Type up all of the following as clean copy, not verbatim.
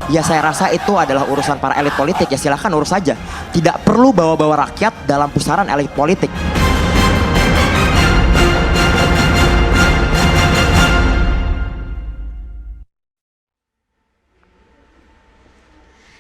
ya saya rasa itu adalah urusan para elit politik. Ya silahkan urus saja. Tidak perlu bawa-bawa rakyat dalam pusaran elit politik.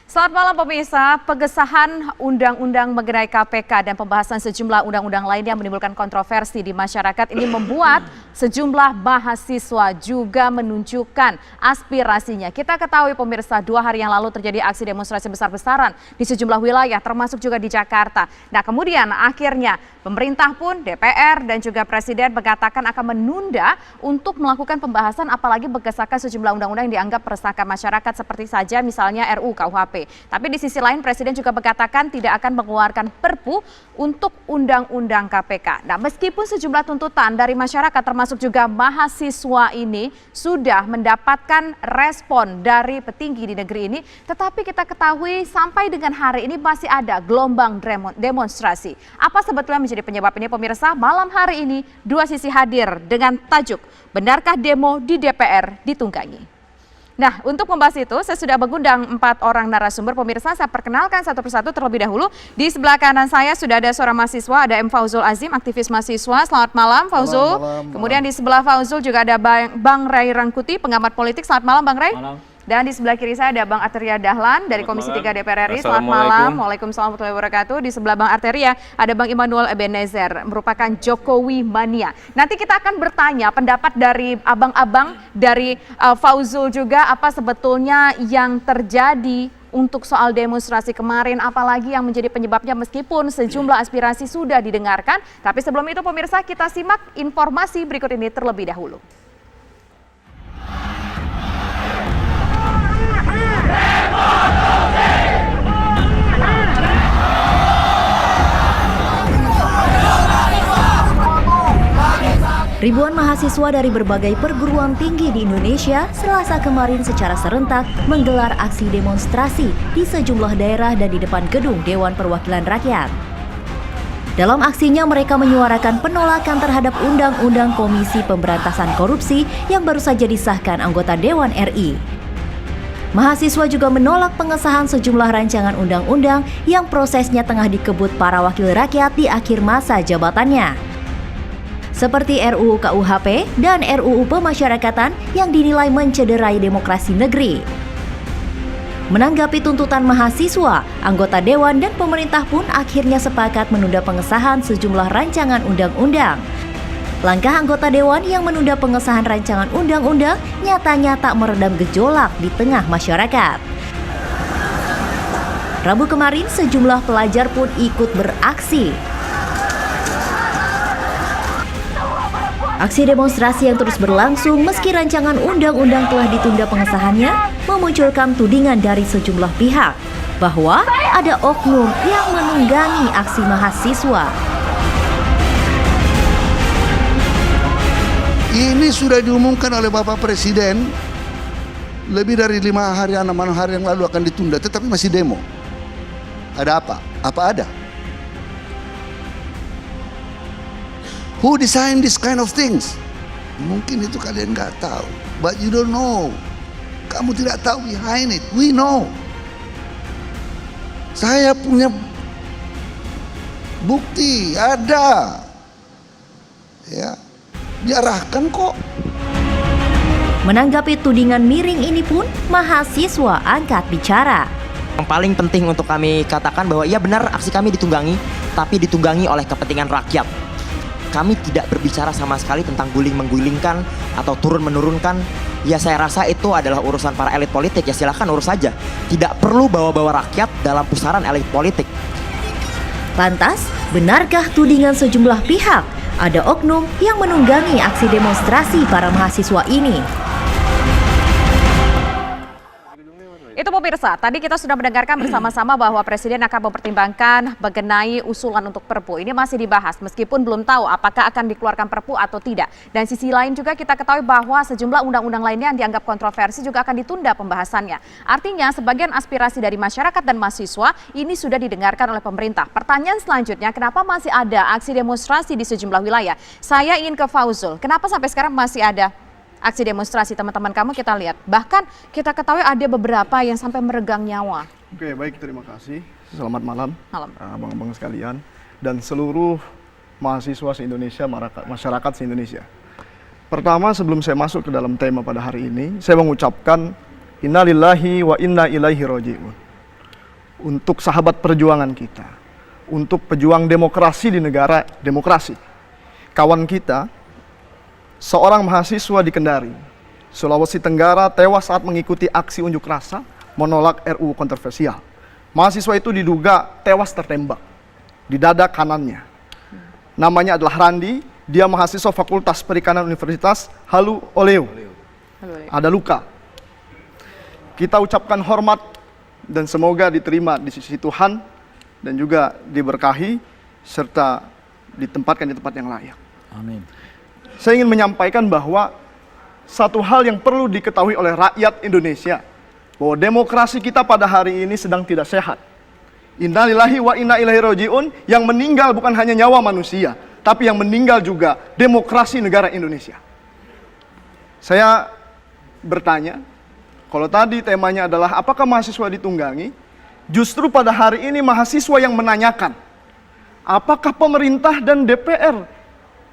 Selamat malam pemirsa, pengesahan undang-undang mengenai KPK dan pembahasan sejumlah undang-undang lainnya menimbulkan kontroversi di masyarakat. Ini membuat sejumlah mahasiswa juga menunjukkan aspirasinya. Kita ketahui pemirsa, 2 hari yang lalu terjadi aksi demonstrasi besar-besaran di sejumlah wilayah, termasuk juga di Jakarta. Nah kemudian akhirnya pemerintah pun, DPR dan juga Presiden mengatakan akan menunda untuk melakukan pembahasan apalagi mengesahkan sejumlah undang-undang yang dianggap meresahkan masyarakat seperti saja misalnya RUU KUHP. Tapi di sisi lain Presiden juga mengatakan tidak akan mengeluarkan Perpu untuk undang-undang KPK. Nah meskipun sejumlah tuntutan dari masyarakat termasuk juga mahasiswa ini sudah mendapatkan respon dari petinggi di negeri ini, tetapi kita ketahui sampai dengan hari ini masih ada gelombang demonstrasi. Apa sebetulnya menjadi penyebab ini pemirsa? Malam hari ini 2 sisi hadir dengan tajuk "Benarkah demo di DPR ditunggangi?" Nah, untuk membahas itu, saya sudah mengundang 4 orang narasumber. Pemirsa, saya perkenalkan satu persatu terlebih dahulu. Di sebelah kanan saya sudah ada seorang mahasiswa, ada M. Fauzul Azim, aktivis mahasiswa. Selamat malam, Fauzul. Kemudian di sebelah Fauzul juga ada Bang Ray Rangkuti, pengamat politik. Selamat malam, Bang Ray. Malam. Dan di sebelah kiri saya ada Bang Arteria Dahlan dari Komisi 3 DPR RI. Selamat malam. Waalaikumsalam warahmatullahi wabarakatuh. Di sebelah Bang Arteria ada Bang Immanuel Ebenezer, merupakan Jokowi mania. Nanti kita akan bertanya pendapat dari abang-abang, dari Fauzul juga, apa sebetulnya yang terjadi untuk soal demonstrasi kemarin, apalagi yang menjadi penyebabnya meskipun sejumlah aspirasi sudah didengarkan. Tapi sebelum itu pemirsa, kita simak informasi berikut ini terlebih dahulu. Ribuan mahasiswa dari berbagai perguruan tinggi di Indonesia Selasa kemarin secara serentak menggelar aksi demonstrasi di sejumlah daerah dan di depan gedung Dewan Perwakilan Rakyat. Dalam aksinya mereka menyuarakan penolakan terhadap Undang-Undang Komisi Pemberantasan Korupsi yang baru saja disahkan anggota Dewan RI. Mahasiswa juga menolak pengesahan sejumlah rancangan undang-undang yang prosesnya tengah dikebut para wakil rakyat di akhir masa jabatannya. Seperti RUU KUHP dan RUU Pemasyarakatan yang dinilai mencederai demokrasi negeri. Menanggapi tuntutan mahasiswa, anggota Dewan dan pemerintah pun akhirnya sepakat menunda pengesahan sejumlah rancangan undang-undang. Langkah anggota Dewan yang menunda pengesahan rancangan undang-undang nyatanya tak meredam gejolak di tengah masyarakat. Rabu kemarin sejumlah pelajar pun ikut beraksi. Aksi demonstrasi yang terus berlangsung meski rancangan undang-undang telah ditunda pengesahannya memunculkan tudingan dari sejumlah pihak bahwa ada oknum yang menunggangi aksi mahasiswa. Ini sudah diumumkan oleh Bapak Presiden lebih dari 5 hari, 6 hari yang lalu akan ditunda, tetapi masih demo. Ada apa? Apa ada? Who design this kind of things? Mungkin itu kalian nggak tahu, but you don't know. Kamu tidak tahu behind it. We know. Saya punya bukti, ada. Ya, diarahkan kok. Menanggapi tudingan miring ini pun, mahasiswa angkat bicara. Yang paling penting untuk kami katakan bahwa ya benar aksi kami ditunggangi, tapi ditunggangi oleh kepentingan rakyat. Kami tidak berbicara sama sekali tentang guling-menggulingkan atau turun-menurunkan. Ya saya rasa itu adalah urusan para elit politik. Ya silahkan urus saja. Tidak perlu bawa-bawa rakyat dalam pusaran elit politik. Lantas, benarkah tudingan sejumlah pihak ada oknum yang menunggangi aksi demonstrasi para mahasiswa ini? Itu pemirsa, tadi kita sudah mendengarkan bersama-sama bahwa Presiden akan mempertimbangkan mengenai usulan untuk Perpu. Ini masih dibahas meskipun belum tahu apakah akan dikeluarkan Perpu atau tidak. Dan sisi lain juga kita ketahui bahwa sejumlah undang-undang lainnya yang dianggap kontroversi juga akan ditunda pembahasannya. Artinya sebagian aspirasi dari masyarakat dan mahasiswa ini sudah didengarkan oleh pemerintah. Pertanyaan selanjutnya, kenapa masih ada aksi demonstrasi di sejumlah wilayah? Saya ingin ke Fauzul, kenapa sampai sekarang masih ada aksi demonstrasi teman-teman kamu kita lihat. Bahkan kita ketahui ada beberapa yang sampai meregang nyawa. Oke, baik, terima kasih. Selamat malam, Malam. abang-abang sekalian dan seluruh mahasiswa se-Indonesia, masyarakat se-Indonesia. Pertama, sebelum saya masuk ke dalam tema pada hari ini, saya mengucapkan innalillahi wa inna ilaihi raji'un untuk sahabat perjuangan kita, untuk pejuang demokrasi di negara demokrasi. Kawan kita, seorang mahasiswa di Kendari, Sulawesi Tenggara, tewas saat mengikuti aksi unjuk rasa menolak RUU kontroversial. Mahasiswa itu diduga tewas tertembak di dada kanannya. Namanya adalah Randi, dia mahasiswa Fakultas Perikanan Universitas Halu Oleo. Ada luka. Kita ucapkan hormat dan semoga diterima di sisi Tuhan dan juga diberkahi serta ditempatkan di tempat yang layak. Amin. Saya ingin menyampaikan bahwa satu hal yang perlu diketahui oleh rakyat Indonesia, bahwa demokrasi kita pada hari ini sedang tidak sehat. Innalillahi wa inna ilaihi raji'un, yang meninggal bukan hanya nyawa manusia, tapi yang meninggal juga demokrasi negara Indonesia. Saya bertanya, kalau tadi temanya adalah apakah mahasiswa ditunggangi, justru pada hari ini mahasiswa yang menanyakan, apakah pemerintah dan DPR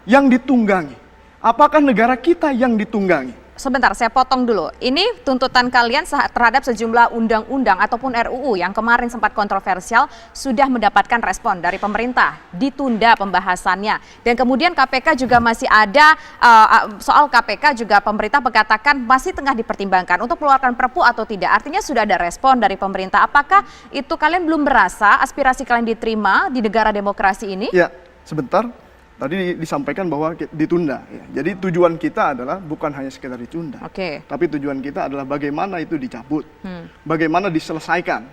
yang ditunggangi? Apakah negara kita yang ditunggangi? Sebentar, saya potong dulu. Ini tuntutan kalian terhadap sejumlah undang-undang ataupun RUU yang kemarin sempat kontroversial sudah mendapatkan respon dari pemerintah, ditunda pembahasannya. Dan kemudian KPK juga masih ada, soal KPK juga pemerintah mengatakan masih tengah dipertimbangkan untuk mengeluarkan Perpu atau tidak. Artinya sudah ada respon dari pemerintah. Apakah itu kalian belum merasa aspirasi kalian diterima di negara demokrasi ini? Ya, sebentar. Tadi disampaikan bahwa ditunda. Ya. Jadi tujuan kita adalah bukan hanya sekedar ditunda. Tapi tujuan kita adalah bagaimana itu dicabut. Bagaimana diselesaikan.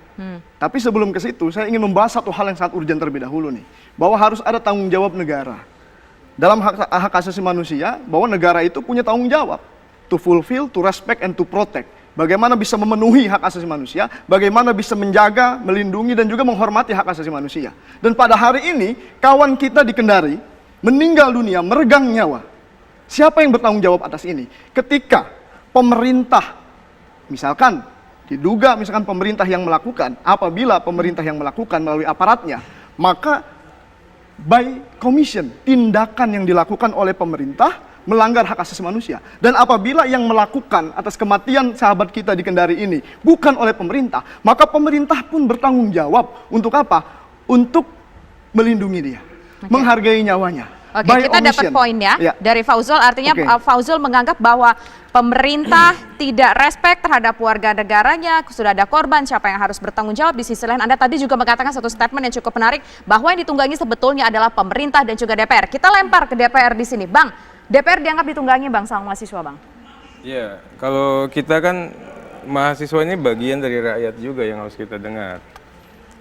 Tapi sebelum ke situ, saya ingin membahas satu hal yang sangat urgent terlebih dahulu nih. Bahwa harus ada tanggung jawab negara. Dalam hak asasi manusia, bahwa negara itu punya tanggung jawab. To fulfill, to respect, and to protect. Bagaimana bisa memenuhi hak asasi manusia, bagaimana bisa menjaga, melindungi, dan juga menghormati hak asasi manusia. Dan pada hari ini, kawan kita di Kendari, meninggal dunia, meregang nyawa. Siapa yang bertanggung jawab atas ini? Ketika pemerintah, misalkan diduga misalkan pemerintah yang melakukan, apabila pemerintah yang melakukan melalui aparatnya, maka by commission, tindakan yang dilakukan oleh pemerintah melanggar hak asasi manusia. Dan apabila yang melakukan atas kematian sahabat kita di Kendari ini bukan oleh pemerintah, maka pemerintah pun bertanggung jawab untuk apa? Untuk melindungi dia. Menghargai nyawanya. Oke, kita dapat poin ya dari Fauzul. Artinya Fauzul menganggap bahwa pemerintah tidak respect terhadap warga negaranya, sudah ada korban, siapa yang harus bertanggung jawab. Di sisi lain Anda tadi juga mengatakan satu statement yang cukup menarik, bahwa yang ditunggangi sebetulnya adalah pemerintah dan juga DPR. Kita lempar ke DPR di sini. Bang, DPR dianggap ditunggangi Bang sama mahasiswa Bang? Ya, kalau kita kan mahasiswa ini bagian dari rakyat juga yang harus kita dengar.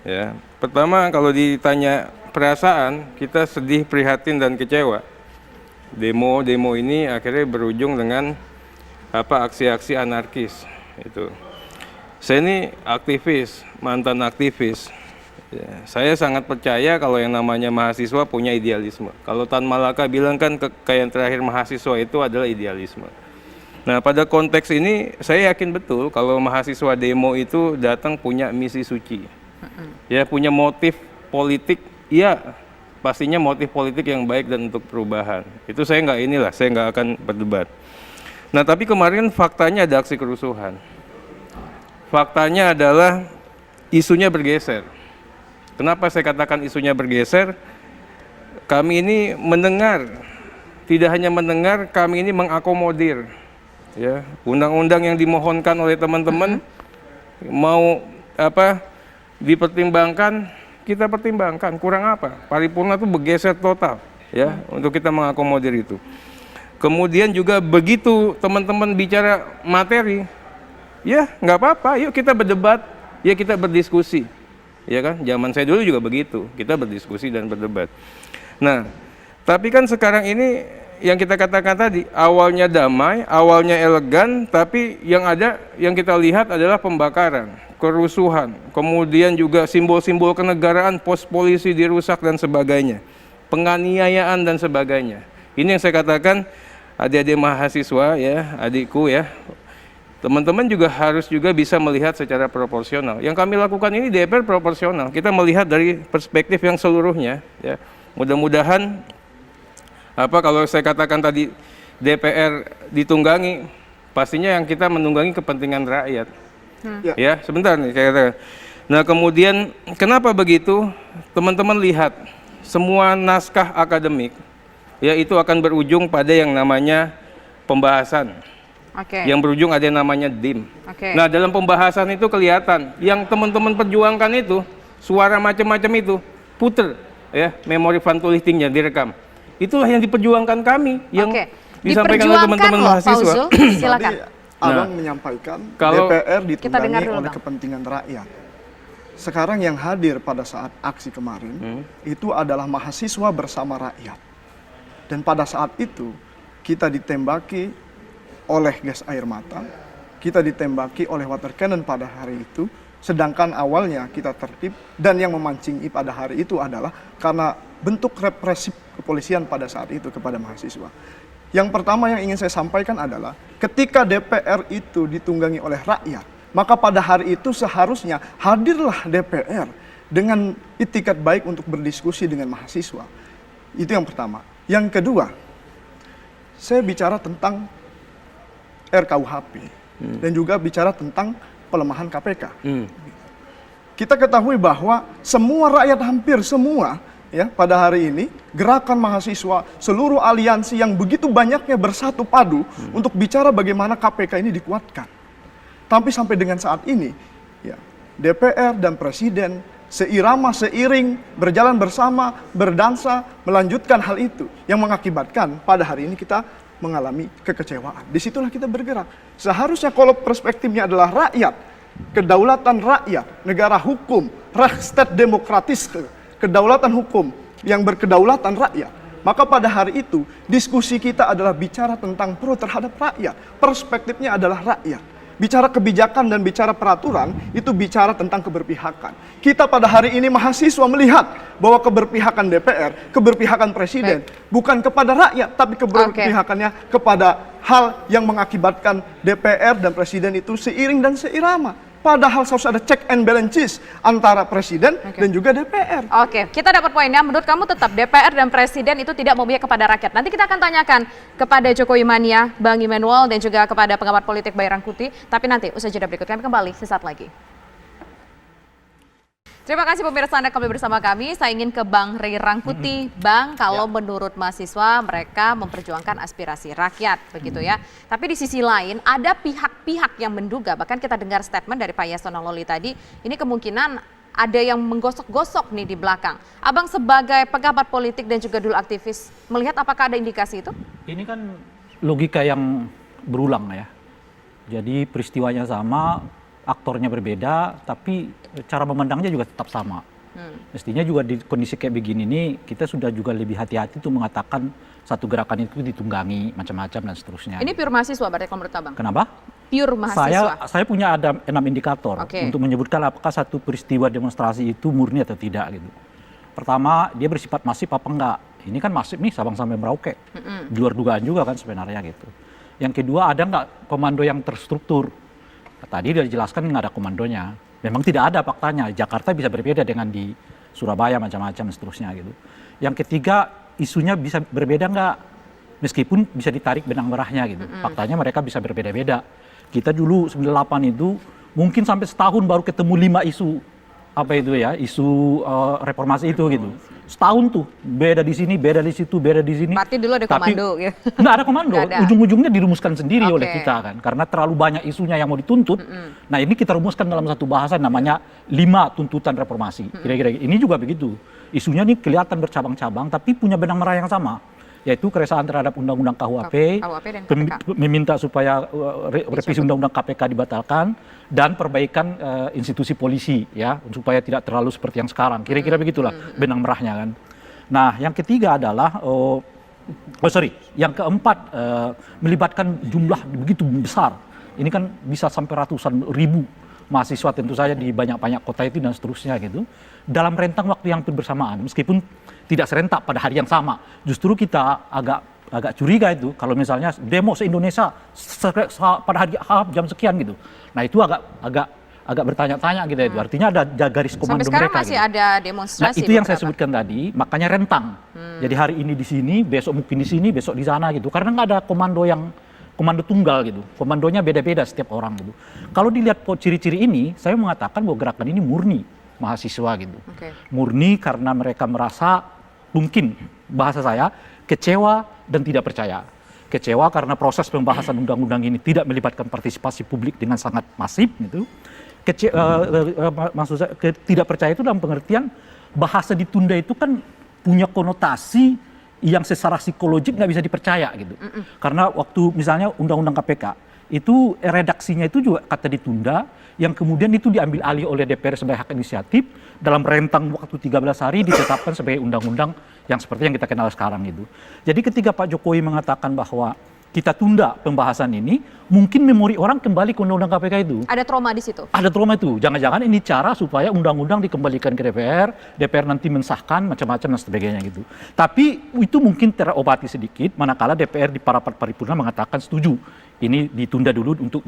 Ya, pertama kalau ditanya perasaan, kita sedih, prihatin, dan kecewa. Demo ini akhirnya berujung dengan aksi-aksi anarkis. Itu. Saya ini aktivis, mantan aktivis. Ya, saya sangat percaya kalau yang namanya mahasiswa punya idealisme. Kalau Tan Malaka bilang kan kekayaan terakhir mahasiswa itu adalah idealisme. Nah, pada konteks ini saya yakin betul kalau mahasiswa demo itu datang punya misi suci. Ya, punya motif politik. Iya, pastinya motif politik yang baik dan untuk perubahan. Itu saya nggak akan berdebat. Nah, tapi kemarin faktanya ada aksi kerusuhan. Faktanya adalah isunya bergeser. Kenapa saya katakan isunya bergeser? Kami ini mendengar, tidak hanya mendengar, kami ini mengakomodir. Ya, undang-undang yang dimohonkan oleh teman-teman mau dipertimbangkan, kita pertimbangkan. Kurang apa? Paripurna itu bergeser total, ya, untuk kita mengakomodir itu. Kemudian juga begitu teman-teman bicara materi, ya nggak apa-apa, yuk kita berdebat, ya kita berdiskusi, ya kan? Zaman saya dulu juga begitu, kita berdiskusi dan berdebat. Nah, tapi kan sekarang ini yang kita katakan tadi, awalnya damai, awalnya elegan, tapi yang kita lihat adalah pembakaran, kerusuhan, kemudian juga simbol-simbol kenegaraan, pos polisi dirusak dan sebagainya, penganiayaan dan sebagainya. Ini yang saya katakan adik-adik mahasiswa ya, adikku ya, teman-teman juga harus juga bisa melihat secara proporsional. Yang kami lakukan ini DPR proporsional. Kita melihat dari perspektif yang seluruhnya ya. Mudah-mudahan kalau saya katakan tadi DPR ditunggangi, pastinya yang kita menunggangi kepentingan rakyat. Ya, sebentar nih saya katakan. Nah, kemudian kenapa begitu? Teman-teman lihat semua naskah akademik ya itu akan berujung pada yang namanya pembahasan. Yang berujung ada yang namanya DIM. Nah, dalam pembahasan itu kelihatan yang teman-teman perjuangkan itu suara macam-macam itu puter ya, memori fantulistingnya direkam. Itulah yang diperjuangkan kami yang disampaikan oleh teman-teman mahasiswa. Silakan. Abang menyampaikan kalau DPR ditunggangi dulu, oleh Bang. kepentingan rakyat. Sekarang yang hadir pada saat aksi kemarin itu adalah mahasiswa bersama rakyat. Dan pada saat itu kita ditembaki oleh gas air mata, kita ditembaki oleh water cannon pada hari itu, sedangkan awalnya kita tertib dan yang memancing pada hari itu adalah karena bentuk represif kepolisian pada saat itu kepada mahasiswa. Yang pertama yang ingin saya sampaikan adalah ketika DPR itu ditunggangi oleh rakyat, maka pada hari itu seharusnya hadirlah DPR dengan itikat baik untuk berdiskusi dengan mahasiswa. Itu yang pertama. Yang kedua, saya bicara tentang RKUHP dan juga bicara tentang pelemahan KPK. Kita ketahui bahwa semua rakyat, hampir semua ya pada hari ini gerakan mahasiswa, seluruh aliansi yang begitu banyaknya bersatu padu untuk bicara bagaimana KPK ini dikuatkan. Tapi sampai dengan saat ini ya DPR dan Presiden seirama, seiring, berjalan bersama, berdansa, melanjutkan hal itu yang mengakibatkan pada hari ini kita mengalami kekecewaan. Disitulah kita bergerak. Seharusnya kalau perspektifnya adalah rakyat, kedaulatan rakyat, negara hukum, Rechtsstaat demokratis, kedaulatan hukum yang berkedaulatan rakyat, maka pada hari itu diskusi kita adalah bicara tentang pro terhadap rakyat. Perspektifnya adalah rakyat. Bicara kebijakan dan bicara peraturan itu bicara tentang keberpihakan. Kita pada hari ini mahasiswa melihat bahwa keberpihakan DPR, keberpihakan Presiden bukan kepada rakyat, tapi keberpihakannya kepada hal yang mengakibatkan DPR dan Presiden itu seiring dan seirama. Padahal harus ada check and balances antara Presiden dan juga DPR. Kita dapat poinnya. Menurut kamu tetap DPR dan Presiden itu tidak memihak kepada rakyat. Nanti kita akan tanyakan kepada Jokowi Mania, Bang Immanuel, dan juga kepada pengamat politik Bayi Rangkuti. Tapi nanti usaha jeda berikut kami kembali sesaat lagi. Terima kasih pemirsa Anda kembali bersama kami. Saya ingin ke Bang Ray Rangkuti. Bang, kalau menurut mahasiswa mereka memperjuangkan aspirasi rakyat, begitu ya. Tapi di sisi lain ada pihak-pihak yang menduga, bahkan kita dengar statement dari Pak Yasona Lawli tadi, ini kemungkinan ada yang menggosok-gosok nih di belakang. Abang sebagai pengamat politik dan juga dulu aktivis, melihat apakah ada indikasi itu? Ini kan logika yang berulang ya. Jadi peristiwanya sama, aktornya berbeda, tapi cara memandangnya juga tetap sama. Mestinya juga di kondisi kayak begini nih, kita sudah juga lebih hati-hati tuh mengatakan satu gerakan itu ditunggangi macam-macam dan seterusnya. Ini pure mahasiswa berarti kalau menurut Abang? Kenapa? Pure mahasiswa. Saya punya ada 6 indikator untuk menyebutkan apakah satu peristiwa demonstrasi itu murni atau tidak gitu. Pertama, dia bersifat masif apa enggak? Ini kan masif nih Sabang sampai Merauke. Di luar dugaan juga kan sebenarnya gitu. Yang kedua, ada nggak komando yang terstruktur? Tadi sudah dijelaskan nggak ada komandonya. Memang tidak ada faktanya. Jakarta bisa berbeda dengan di Surabaya macam-macam dan seterusnya gitu. Yang ketiga, isunya bisa berbeda nggak? Meskipun bisa ditarik benang merahnya gitu. Faktanya mereka bisa berbeda-beda. Kita dulu 98 itu mungkin sampai setahun baru ketemu 5 isu apa itu ya, isu reformasi itu gitu. Setahun tuh, beda di sini, beda di situ, beda di sini. Berarti dulu ada komando gitu. Nggak ada komando, ujung-ujungnya dirumuskan sendiri oleh kita kan. Karena terlalu banyak isunya yang mau dituntut. Nah ini kita rumuskan dalam satu bahasan namanya 5 tuntutan reformasi. Kira-kira ini juga begitu. Isunya nih kelihatan bercabang-cabang tapi punya benang merah yang sama. Yaitu keresahan terhadap Undang-Undang KUHP, meminta supaya revisi Undang-Undang KPK dibatalkan, dan perbaikan institusi polisi ya supaya tidak terlalu seperti yang sekarang. Kira-kira begitulah benang merahnya kan. Nah, yang ketiga adalah yang keempat melibatkan jumlah begitu besar. Ini kan bisa sampai ratusan ribu mahasiswa tentu saja di banyak-banyak kota itu dan seterusnya gitu. Dalam rentang waktu yang hampir bersamaan, meskipun tidak serentak pada hari yang sama. Justru kita agak agak curiga itu kalau misalnya demo se-Indonesia pada hari jam sekian gitu. Nah itu agak bertanya-tanya gitu itu. Artinya ada garis komando Sampai sekarang mereka. masih gitu. ada demonstrasi. Nah itu yang saya sebutkan tadi, makanya rentang. Jadi hari ini di sini, besok mungkin di sini, besok di sana gitu. Karena nggak ada komando tunggal gitu. Komandonya beda-beda setiap orang gitu. Kalau dilihat ciri-ciri ini, saya mengatakan bahwa gerakan ini murni mahasiswa gitu. Murni karena mereka merasa mungkin bahasa saya kecewa dan tidak percaya. Kecewa karena proses pembahasan undang-undang ini tidak melibatkan partisipasi publik dengan sangat masif gitu. Maksud saya tidak percaya itu dalam pengertian bahasa ditunda itu kan punya konotasi yang secara psikologik nggak bisa dipercaya gitu. Karena waktu misalnya undang-undang KPK itu redaksinya itu juga kata ditunda, yang kemudian itu diambil alih oleh DPR sebagai hak inisiatif dalam rentang waktu 13 hari ditetapkan sebagai undang-undang yang seperti yang kita kenal sekarang itu. Jadi ketika Pak Jokowi mengatakan bahwa kita tunda pembahasan ini, mungkin memori orang kembali ke undang-undang KPK itu. Ada trauma di situ? Ada trauma itu. Jangan-jangan ini cara supaya undang-undang dikembalikan ke DPR nanti mensahkan macam-macam dan sebagainya gitu. Tapi itu mungkin terobati sedikit, manakala DPR di rapat paripurna mengatakan setuju. Ini ditunda dulu untuk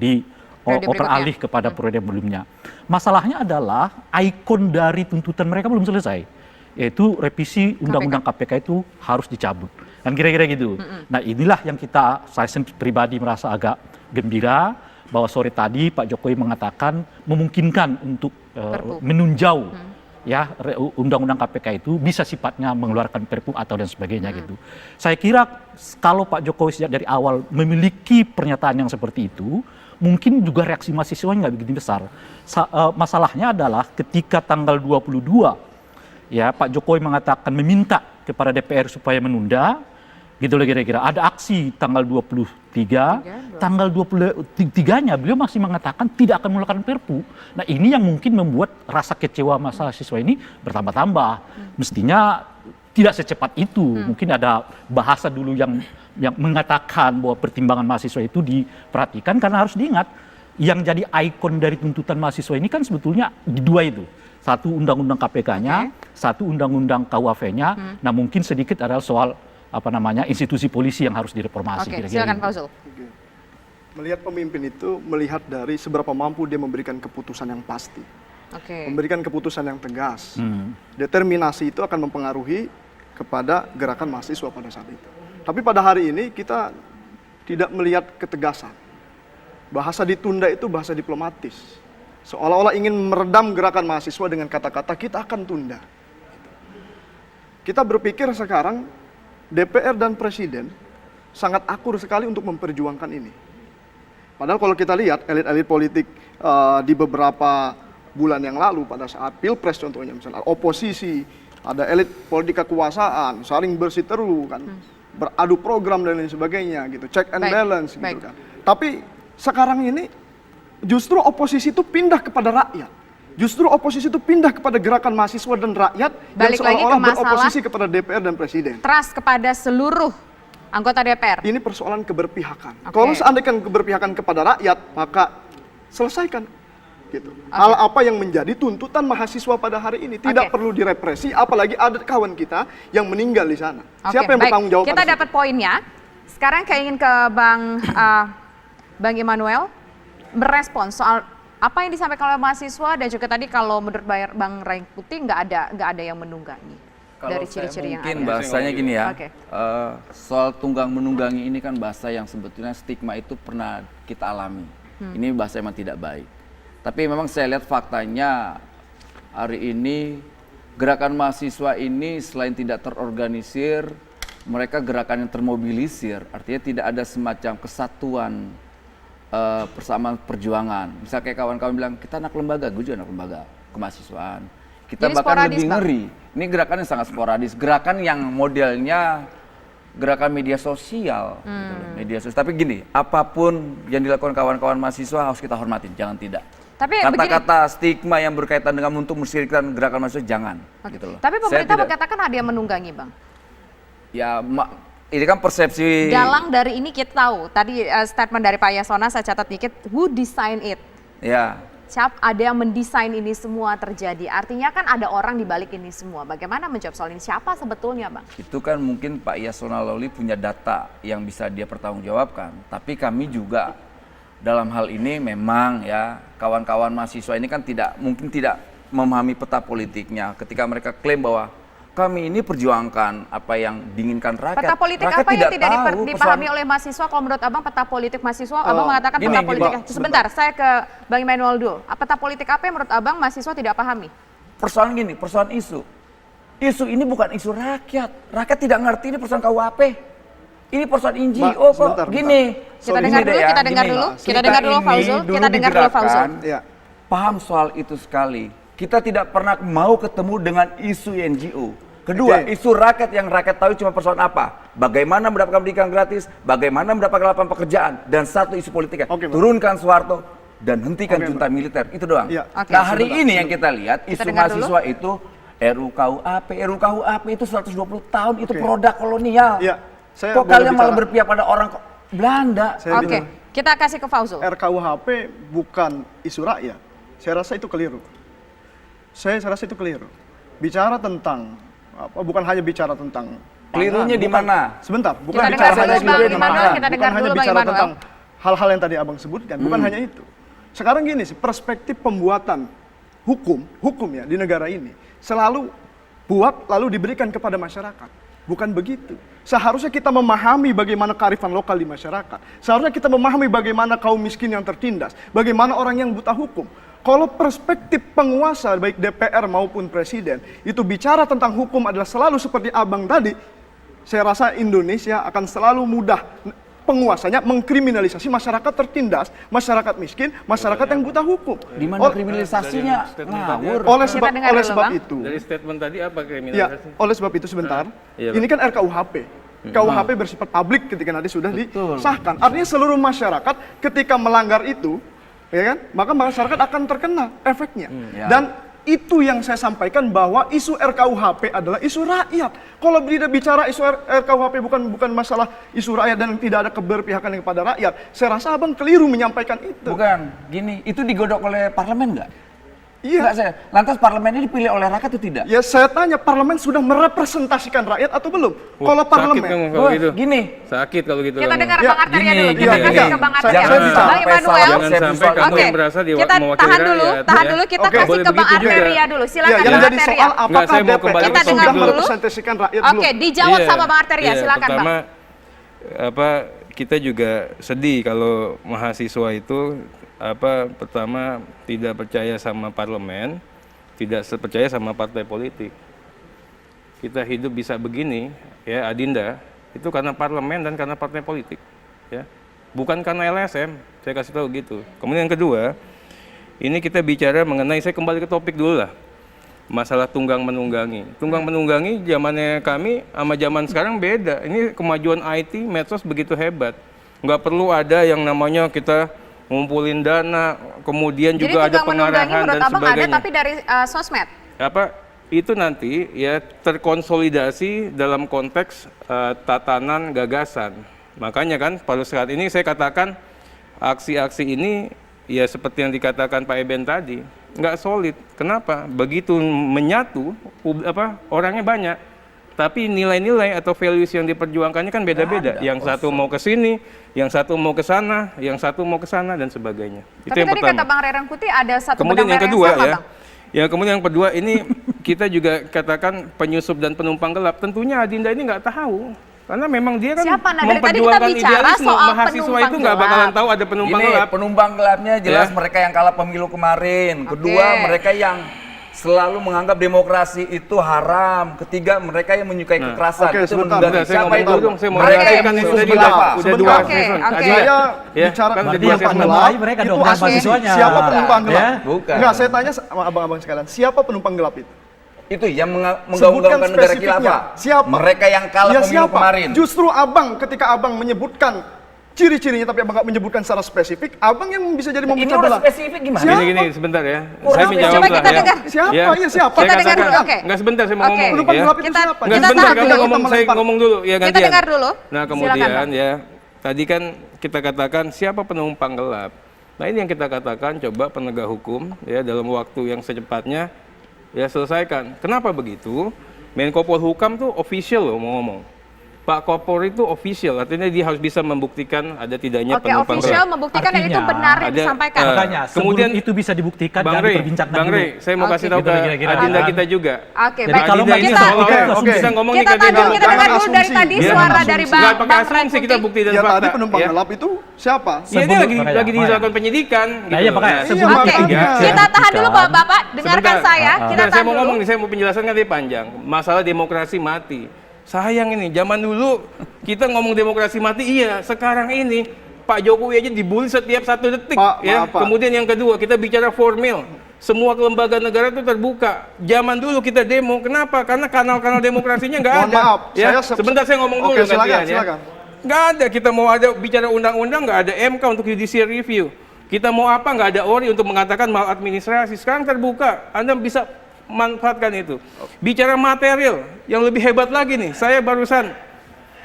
beralih kepada periode sebelumnya. Masalahnya adalah ikon dari tuntutan mereka belum selesai. Yaitu revisi undang-undang KPK itu harus dicabut. Kan kira-kira gitu. Nah inilah yang saya pribadi merasa agak gembira bahwa sore tadi Pak Jokowi mengatakan memungkinkan untuk menunjau ya undang-undang KPK itu bisa sifatnya mengeluarkan perpu atau dan sebagainya gitu. Saya kira kalau Pak Jokowi sejak dari awal memiliki pernyataan yang seperti itu, mungkin juga reaksi mahasiswa nggak begitu besar. Masalahnya adalah ketika tanggal 22 ya Pak Jokowi mengatakan meminta kepada DPR supaya menunda, gitu loh kira-kira. Ada aksi tanggal 23, tanggal 23-nya beliau masih mengatakan tidak akan mengeluarkan perpu. Nah ini yang mungkin membuat rasa kecewa mahasiswa ini bertambah-tambah. Mestinya tidak secepat itu. Mungkin ada bahasa dulu yang mengatakan bahwa pertimbangan mahasiswa itu diperhatikan, karena harus diingat yang jadi ikon dari tuntutan mahasiswa ini kan sebetulnya di dua itu. Satu undang-undang KPK-nya, satu undang-undang KUHP-nya. Nah mungkin sedikit adalah soal institusi polisi yang harus direformasi. Silakan Pak Zul. Melihat pemimpin itu melihat dari seberapa mampu dia memberikan keputusan yang pasti. Memberikan keputusan yang tegas. Determinasi itu akan mempengaruhi kepada gerakan mahasiswa pada saat itu. Tapi pada hari ini kita tidak melihat ketegasan. Bahasa ditunda itu bahasa diplomatis. Seolah-olah ingin meredam gerakan mahasiswa dengan kata-kata kita akan tunda. Kita berpikir sekarang DPR dan Presiden sangat akur sekali untuk memperjuangkan ini. Padahal kalau kita lihat elit-elit politik di beberapa bulan yang lalu pada saat Pilpres contohnya, misalnya oposisi, ada elit politik kekuasaan, saling bersiteru kan, beradu program dan lain sebagainya gitu, check and balance gitu kan. Tapi sekarang ini justru oposisi itu pindah kepada rakyat. Justru oposisi itu pindah kepada gerakan mahasiswa dan rakyat yang seolah-olah beroposisi kepada DPR dan Presiden. Trust kepada seluruh anggota DPR. Ini persoalan keberpihakan. Kalau seandainya keberpihakan kepada rakyat, maka selesaikan. Gitu. Hal apa yang menjadi tuntutan mahasiswa pada hari ini tidak perlu direpresi, apalagi ada kawan kita yang meninggal di sana. Siapa yang bertanggung jawab? Kita dapat poinnya. Sekarang saya ingin ke Bang Immanuel merespon soal apa yang disampaikan oleh mahasiswa, dan juga tadi kalau menurut Bang Ray Putih nggak ada yang menunggangi dari ciri-ciri yang ada. Mungkin bahasanya gini ya, soal tunggang menunggangi ini kan bahasa yang sebetulnya stigma itu pernah kita alami. Ini bahasa memang tidak baik. Tapi memang saya lihat faktanya hari ini gerakan mahasiswa ini selain tidak terorganisir, mereka gerakan yang termobilisir. Artinya tidak ada semacam kesatuan persamaan perjuangan. Misal kayak kawan-kawan bilang, kita anak lembaga, gue juga anak lembaga kemahasiswaan. Kita jadi bahkan lebih ngeri. Ini gerakan yang sangat sporadis. Gerakan yang modelnya gerakan media sosial. Gitu, media sosial. Tapi gini, apapun yang dilakukan kawan-kawan mahasiswa harus kita hormatin, jangan tidak. Tapi kata-kata stigma yang berkaitan dengan untuk mensyirikkan gerakan mahasiswa, jangan. Gitu loh. Tapi pemerintah mengatakan ada yang menunggangi, Bang. Ya, ini kan persepsi. Dalang dari ini kita tahu. Tadi statement dari Pak Yasona saya catat dikit. Who design it? Ya. ada yang mendesain ini semua terjadi. Artinya kan ada orang di balik ini semua. Bagaimana menjawab soal ini? Siapa sebetulnya, Bang? Itu kan mungkin Pak Yasona Lawli punya data yang bisa dia pertanggungjawabkan. Tapi kami juga dalam hal ini memang ya kawan-kawan mahasiswa ini kan mungkin tidak memahami peta politiknya. Ketika mereka klaim bahwa kami ini perjuangkan apa yang diinginkan rakyat. Peta politik rakyat apa yang tidak tahu dipahami oleh mahasiswa? Kalau menurut Abang peta politik mahasiswa, Abang mengatakan peta politik. Sebentar, saya ke Bang Emmanuel dulu. Peta politik apa yang menurut Abang mahasiswa tidak pahami? Persoalan gini, persoalan isu. Isu ini bukan isu rakyat. Rakyat tidak ngerti ini persoalan KUHP. Ini persoalan NGO kok. Gini. Kita dengar dulu Fauzul. Kita dengar dulu Fauzul. Paham soal itu sekali. Kita tidak pernah mau ketemu dengan isu NGO. Kedua, isu rakyat yang rakyat tahu cuma persoalan apa? Bagaimana mendapatkan pendidikan gratis, bagaimana mendapatkan lapangan pekerjaan, dan satu isu politiknya. Turunkan Soeharto dan hentikan junta militer. Itu doang. Nah hari ini yang kita lihat, isu mahasiswa itu RUKUHP. RUKUHP itu 120 tahun, itu produk kolonial. Kok kalian malah berpihak pada orang Belanda? Kita kasih ke Fauzul. RKUHP bukan isu rakyat. Saya rasa itu keliru. Bicara tentang bukan hanya bicara tentang kelirunya di mana? Sebentar, bukan kita bicara dengar hanya dulu Bang Immanuel, kita dengar bukan hanya dulu Bang bicara Immanuel. tentang hal-hal yang tadi Abang sebutkan, bukan hanya itu. Sekarang gini sih, perspektif pembuatan hukum ya di negara ini selalu buat lalu diberikan kepada masyarakat. Bukan begitu. Seharusnya kita memahami bagaimana kearifan lokal di masyarakat. Seharusnya kita memahami bagaimana kaum miskin yang tertindas, bagaimana orang yang buta hukum. Kalau perspektif penguasa baik DPR maupun presiden itu bicara tentang hukum adalah selalu seperti Abang tadi, saya rasa Indonesia akan selalu mudah penguasanya mengkriminalisasi masyarakat tertindas, masyarakat miskin, masyarakat yang buta hukum. Di mana kriminalisasinya ngawur. Oleh sebab itu. Dari statement tadi apa kriminalisasi? Ya, oleh sebab itu sebentar. Ini kan RKUHP. KUHP bersifat publik ketika nanti sudah disahkan. Artinya seluruh masyarakat ketika melanggar itu, ya kan, maka masyarakat akan terkena efeknya. Dan itu yang saya sampaikan bahwa isu RKUHP adalah isu rakyat. Kalau tidak bicara isu RKUHP bukan masalah isu rakyat dan tidak ada keberpihakan kepada rakyat, saya rasa Abang keliru menyampaikan itu. Bukan, gini, itu digodok oleh parlemen nggak? Iya. Lantas parlemen ini dipilih oleh rakyat atau tidak? Ya saya tanya, parlemen sudah merepresentasikan rakyat atau belum? Kalau parlemen, gini. Sakit kalau gitu. Kita dengar Bang Arteria dulu. Kita kasih ke Bang Arteria. Bang Immanuel. Jangan sampai kamu yang merasa Kita tahan dulu. Kita kasih ke Bang Arteria dulu. Silakan Bang yang jadi soal Arteria. apakah DPR Kita dengar sudah dulu. merepresentasikan rakyat belum? Oke, dijawab sama Bang Arteria. Silakan Bang. Pertama, kita juga sedih kalau mahasiswa itu pertama tidak percaya sama parlemen, tidak percaya sama partai politik. Kita hidup bisa begini, ya Adinda, itu karena parlemen dan karena partai politik, ya. Bukan karena LSM, saya kasih tahu gitu. Kemudian yang kedua, ini kita bicara mengenai, saya kembali ke topik dulu lah. Masalah tunggang menunggangi. Tunggang menunggangi zamannya kami sama zaman sekarang beda. Ini kemajuan IT, medsos begitu hebat. Nggak perlu ada yang namanya kita ngumpulin dana, kemudian juga ada pengarahan dan sebagainya. Ada tapi dari sosmed. Itu nanti ya terkonsolidasi dalam konteks tatanan gagasan. Makanya kan pada saat ini saya katakan aksi-aksi ini ya seperti yang dikatakan Pak Eben tadi, nggak solid. Kenapa? Begitu menyatu orangnya banyak. Tapi nilai-nilai atau values yang diperjuangkannya kan beda-beda. Yang satu mau ke sini, yang satu mau ke sana, yang satu mau ke sana dan sebagainya. Tapi itu yang tadi kata Bang Rerang Kuti ada satu kemudian yang kedua yang sama, ya. Bang. Ya kemudian yang kedua ini kita juga katakan penyusup dan penumpang gelap. Tentunya Adinda ini nggak tahu. Karena memang dia kan memperjuangkan idealisme. Mahasiswa itu nggak bakalan tahu ada penumpang gelap. Penumpang gelapnya jelas mereka yang kalah pemilu kemarin. Kedua, mereka yang selalu menganggap demokrasi itu haram. Ketiga, mereka yang menyukai kekerasan. Itu menunggangi. Siapa itu? Mereka yang khusus gelapa. Udah dua season. Saya bicara penumpang gelap. Mereka Itu dong mahasiswanya. siapa penumpang gelap? Bukan. Enggak, saya tanya sama abang-abang sekalian, siapa penumpang gelap itu? Itu yang menggaung-gaungkan negara khilafah. Siapa? Mereka yang kalah pemilu kemarin. Justru abang ketika abang menyebutkan ciri-cirinya tapi abang nggak menyebutkan secara spesifik, abang yang bisa jadi memecah belah. Ini spesifik gimana? Gini, sebentar ya. Saya menjawab Coba kita dengar. Siapa? Ya siapa? Kita dengar dulu, oke. Enggak sebentar saya mau ngomong. Penumpang gelap itu siapa? Enggak sebentar, saya ngomong dulu ya gantian. Kita dengar dulu. Nah kemudian ya, tadi kan kita katakan siapa penumpang gelap. Nah ini yang kita katakan, coba penegak hukum ya dalam waktu yang secepatnya ya selesaikan. Kenapa begitu? Menko Polhukam tuh official loh mau ngomong. Pak Kopor itu official, artinya dia harus bisa membuktikan ada tidaknya penumpang official gelap. membuktikan dan itu benar yang disampaikan. Makanya kemudian itu bisa dibuktikan dan diperbincangkan Bang dulu. Rey, saya mau kasih tahu ke Adinda kita juga. Oke, Jadi baik. kalau Adinda ini kita ngomongin Kita ke Adinda. kita dengar dulu dari tadi suara dari Bang Nggak pakai Red asumsi, kita Putih. bukti dan Ya fakta. tadi penumpang ya. gelap itu siapa? Iya, dia lagi dilakukan penyidikan. Nah, iya, makanya Nah, sebelum Iya, ketiga, Kita tahan dulu Bapak, dengarkan Sebentar. saya. Kita Saya tahan mau dulu. ngomong nih, saya mau penjelasan kan tadi panjang. Masalah demokrasi mati. Sayang ini, zaman dulu kita ngomong demokrasi mati, iya. Sekarang ini Pak Jokowi aja dibully setiap 1 detik. Pak, Ya. maaf, Pak. Kemudian yang kedua, kita bicara formil. Semua lembaga negara itu terbuka. Zaman dulu kita demo, kenapa? Karena kanal-kanal demokrasinya nggak Mohon ada. maaf, Ya. saya Sebentar saya ngomong dulu Oke, silakan, gantian, ya. silakan. Nggak ada, kita mau ada bicara undang-undang, nggak ada MK untuk judicial review. Kita mau apa, nggak ada ORI untuk mengatakan maladministrasi. Sekarang terbuka, Anda bisa manfaatkan itu. Bicara material, yang lebih hebat lagi nih, saya barusan,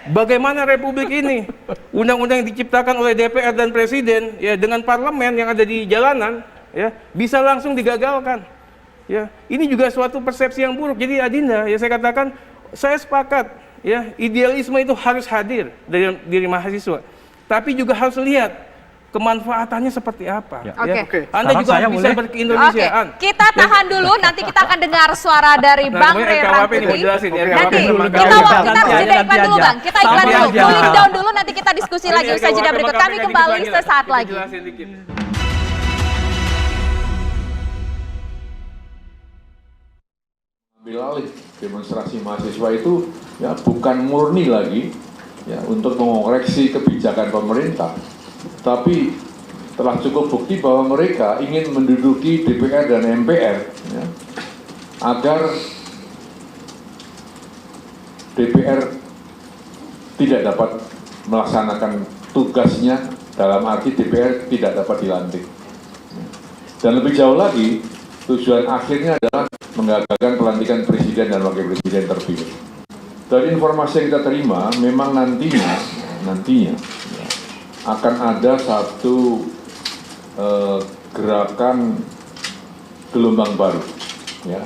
bagaimana Republik ini, undang-undang yang diciptakan oleh DPR dan Presiden, ya dengan parlemen yang ada di jalanan, ya bisa langsung digagalkan. Ya, ini juga suatu persepsi yang buruk. Jadi Adinda, ya saya katakan, saya sepakat, ya idealisme itu harus hadir dari diri mahasiswa, tapi juga harus lihat kemanfaatannya seperti apa. Ya. Ya. Oke. Anda Sekarang juga saya harus bisa boleh? berkeindonesiaan. Oke, kita tahan dulu. Nanti kita akan dengar suara dari Nah, Bang namanya Ray RKUHP ini mau Rangkuti. jelasin. Oke, RKUHP Nanti sama kita KUHP. harus Nanti jeda aja, iklan dulu nanti Bang. Kita iklan Sampai dulu. aja. Cooling down dulu. Nanti kita diskusi Ini lagi usai RKUHP jeda sama berikut. KPK Kami dikit kembali lagi lah. sesaat Kita lagi. jelasin dikit. Ambil alih demonstrasi mahasiswa itu ya bukan murni lagi ya untuk mengoreksi kebijakan pemerintah, tapi telah cukup bukti bahwa mereka ingin menduduki DPR dan MPR ya, agar DPR tidak dapat melaksanakan tugasnya, dalam arti DPR tidak dapat dilantik. Dan lebih jauh lagi, tujuan akhirnya adalah menggagalkan pelantikan presiden dan wakil presiden terpilih. Dari informasi yang kita terima, memang nantinya ya, akan ada satu gerakan gelombang baru, ya.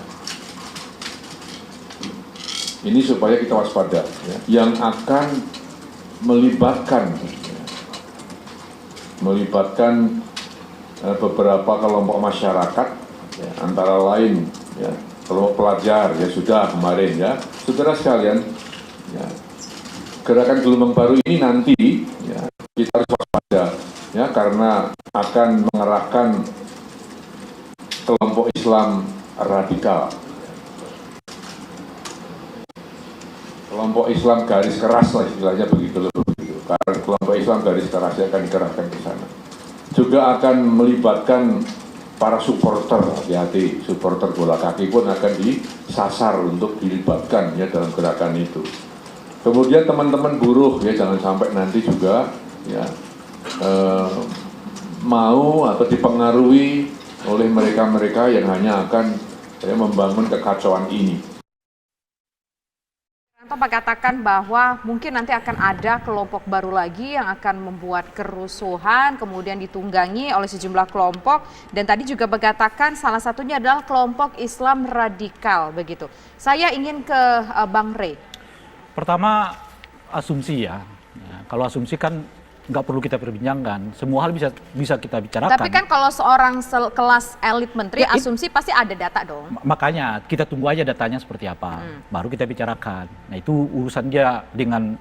Ini supaya kita waspada, ya, yang akan melibatkan beberapa kelompok masyarakat, ya, antara lain ya, kelompok pelajar ya sudah kemarin ya, saudara sekalian, ya, gerakan gelombang baru ini nanti ya, kita harus waspada ya, karena akan mengerahkan kelompok Islam radikal, kelompok Islam garis keras lah istilahnya begitu. Karena kelompok Islam garis keras akan dikerahkan ke sana. Juga akan melibatkan para supporter, hati-hati, supporter bola kaki pun akan disasar untuk dilibatkan ya dalam gerakan itu. Kemudian teman-teman buruh ya jangan sampai nanti juga ya mau atau dipengaruhi oleh mereka-mereka yang hanya akan ya, membangun kekacauan ini. Pak katakan bahwa mungkin nanti akan ada kelompok baru lagi yang akan membuat kerusuhan, kemudian ditunggangi oleh sejumlah kelompok, dan tadi juga mengatakan salah satunya adalah kelompok Islam radikal begitu. Saya ingin ke Bang Ray. Pertama asumsi ya. Kalau asumsi kan nggak perlu kita perbincangkan, semua hal bisa kita bicarakan. Tapi kan kalau seorang kelas elit menteri, asumsi pasti ada data dong. Makanya kita tunggu aja datanya seperti apa, baru kita bicarakan. Nah itu urusan dia dengan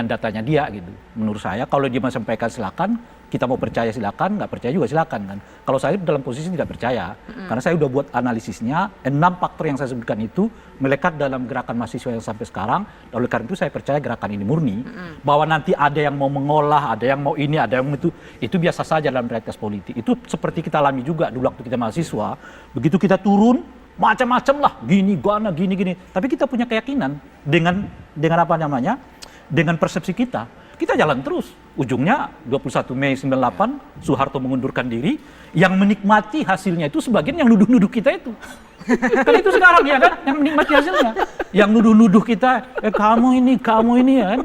datanya dia gitu. Menurut saya kalau dia mau sampaikan silakan, kita mau percaya silakan, nggak percaya juga silakan kan. Kalau saya dalam posisi tidak percaya, karena saya udah buat analisisnya, 6 faktor yang saya sebutkan itu melekat dalam gerakan mahasiswa yang sampai sekarang. Oleh karena itu saya percaya gerakan ini murni, bahwa nanti ada yang mau mengolah, ada yang mau ini, ada yang mau itu biasa saja dalam realitas politik. Itu seperti kita alami juga dulu waktu kita mahasiswa, begitu kita turun, macam-macam lah, gini. Tapi kita punya keyakinan dengan apa namanya, dengan persepsi kita jalan terus. Ujungnya 21 Mei 98 Soeharto mengundurkan diri, yang menikmati hasilnya itu sebagian yang nuduh-nuduh kita itu. Kan itu sekarang ya kan yang menikmati hasilnya. Yang nuduh-nuduh kita, kamu ini ya kan.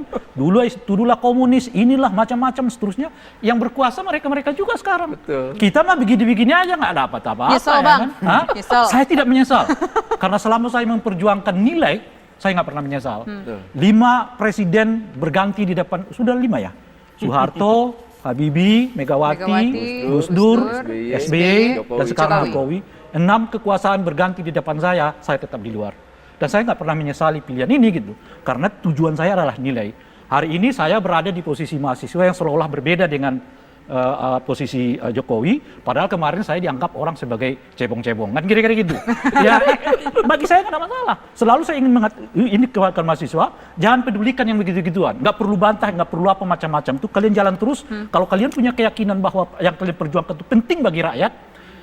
Dululah komunis, inilah macam-macam seterusnya. Yang berkuasa mereka juga sekarang. Betul. Kita mah begini-begini aja nggak dapat apa-apa. Nyesel, ya Bang. kan? Hah? Nyesel. Saya tidak menyesal. Karena selama saya memperjuangkan nilai, saya nggak pernah menyesal. 5 presiden berganti di depan, sudah 5 ya? Soeharto, Habibie, Megawati, Gus Dur, SBY, dan sekarang Jokowi. 6 kekuasaan berganti di depan saya tetap di luar. Dan saya nggak pernah menyesali pilihan ini gitu. Karena tujuan saya adalah nilai. Hari ini saya berada di posisi mahasiswa yang seolah-olah berbeda dengan posisi Jokowi. Padahal kemarin saya dianggap orang sebagai cebong-cebong. Kan kira-kira gitu. Ya, bagi saya nggak ada masalah. Selalu saya ingin ini kewakilan mahasiswa, jangan pedulikan yang begitu-gituan. Nggak perlu bantah, nggak perlu apa macam-macam. Tuh kalian jalan terus. Kalau kalian punya keyakinan bahwa yang kalian perjuangkan itu penting bagi rakyat,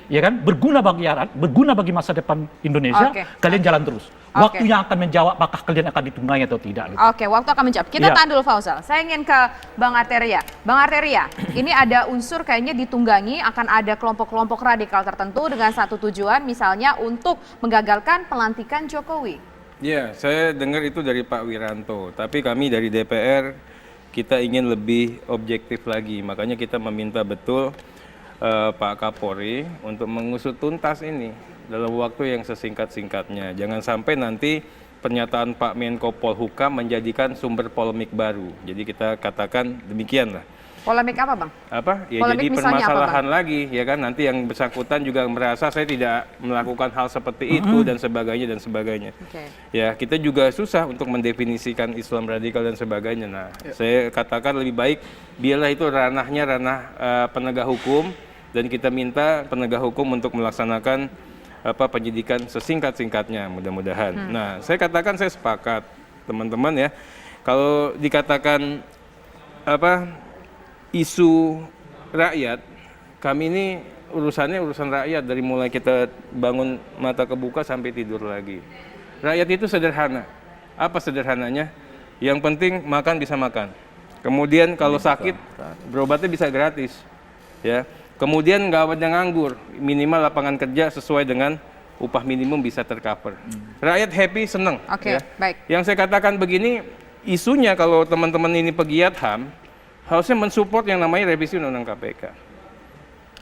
ya kan, berguna bagi rakyat, berguna bagi masa depan Indonesia, kalian jalan terus. Waktu yang akan menjawab apakah kalian akan ditunggangi atau tidak. Gitu. Oke, waktu akan menjawab. Kita tahan dulu Fauzal. Saya ingin ke Bang Arteria. Bang Arteria, ini ada unsur kayaknya ditunggangi akan ada kelompok-kelompok radikal tertentu dengan satu tujuan, misalnya untuk menggagalkan pelantikan Jokowi. Ya, saya dengar itu dari Pak Wiranto. Tapi kami dari DPR, kita ingin lebih objektif lagi. Makanya kita meminta betul Pak Kapolri untuk mengusut tuntas ini dalam waktu yang sesingkat-singkatnya. Jangan sampai nanti pernyataan Pak Menko Polhukam menjadikan sumber polemik baru. Jadi kita katakan demikian lah. Polemik apa, Bang? Apa? Ya Polemik jadi misalnya permasalahan apa, Bang? lagi, ya kan? Nanti yang bersangkutan juga merasa saya tidak melakukan hal seperti itu dan sebagainya. Okay. Ya, kita juga susah untuk mendefinisikan Islam radikal dan sebagainya. Nah, saya katakan lebih baik biarlah itu ranahnya ranah penegak hukum, dan kita minta penegak hukum untuk melaksanakan penyidikan sesingkat-singkatnya, mudah-mudahan. Nah, saya katakan saya sepakat, teman-teman ya. Kalau dikatakan isu rakyat, kami ini urusannya urusan rakyat dari mulai kita bangun mata kebuka sampai tidur lagi. Rakyat itu sederhana. Apa sederhananya? Yang penting makan bisa makan. Kemudian kalau sakit berobatnya bisa gratis. Ya. Kemudian nggak ada nganggur, minimal lapangan kerja sesuai dengan upah minimum bisa tercover. Rakyat happy, senang. Oke, baik. Yang saya katakan begini, isunya kalau teman-teman ini pegiat HAM, harusnya mensupport yang namanya revisi Undang-Undang KPK.